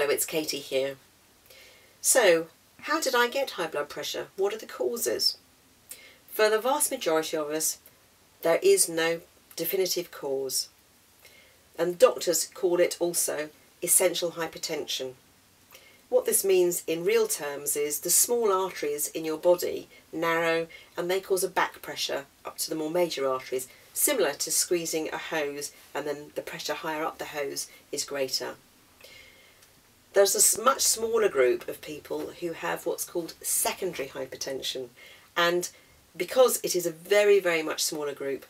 Hello, it's Katy here. So, how did I get high blood pressure? What are the causes? For the vast majority of us, there is no definitive cause. And doctors call it also essential hypertension. What this means in real terms is the small arteries in your body narrow and they cause a back pressure up to the more major arteries, similar to squeezing a hose and then the pressure higher up the hose is greater. There's a much smaller group of people who have what's called secondary hypertension, and because it is a very, very much smaller group,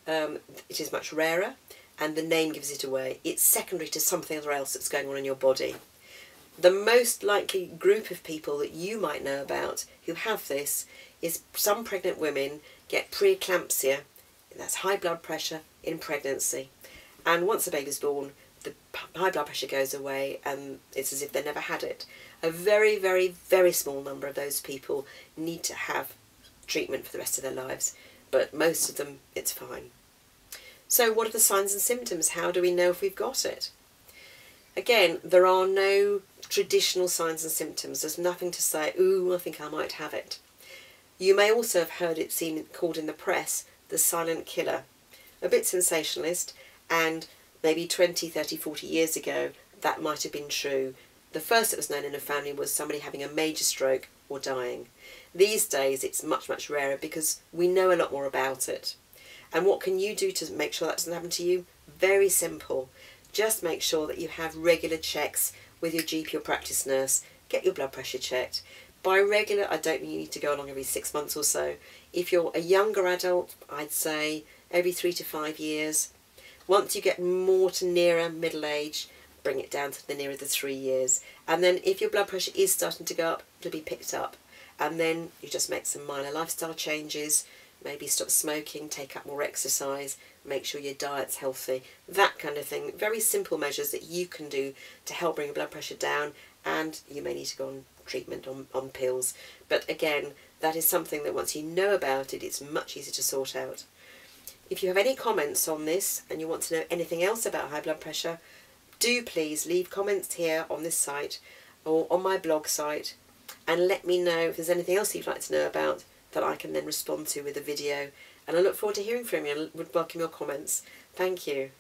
it is much rarer, and the name gives it away. It's secondary to something else that's going on in your body. The most likely group of people that you might know about who have this is some pregnant women get preeclampsia, that's high blood pressure in pregnancy, and once the baby's born, the high blood pressure goes away and it's as if they never had it. A very, very, very small number of those people need to have treatment for the rest of their lives, but most of them, it's fine. So what are the signs and symptoms? How do we know if we've got it? Again, there are no traditional signs and symptoms. There's nothing to say, ooh, I think I might have it. You may also have heard it called in the press the silent killer. A bit sensationalist, and maybe 20, 30, 40 years ago, that might have been true. The first that was known in a family was somebody having a major stroke or dying. These days, it's much, much rarer because we know a lot more about it. And what can you do to make sure that doesn't happen to you? Very simple. Just make sure that you have regular checks with your GP or practice nurse. Get your blood pressure checked. By regular, I don't mean you need to go along every 6 months or so. If you're a younger adult, I'd say every 3 to 5 years. Once you get more to nearer middle age, bring it down to the nearer the 3 years. And then if your blood pressure is starting to go up, it'll be picked up. And then you just make some minor lifestyle changes, maybe stop smoking, take up more exercise, make sure your diet's healthy, that kind of thing. Very simple measures that you can do to help bring your blood pressure down, and you may need to go on treatment on pills. But again, that is something that once you know about it, it's much easier to sort out. If you have any comments on this and you want to know anything else about high blood pressure, do please leave comments here on this site or on my blog site and let me know if there's anything else you'd like to know about that I can then respond to with a video. And I look forward to hearing from you and would welcome your comments. Thank you.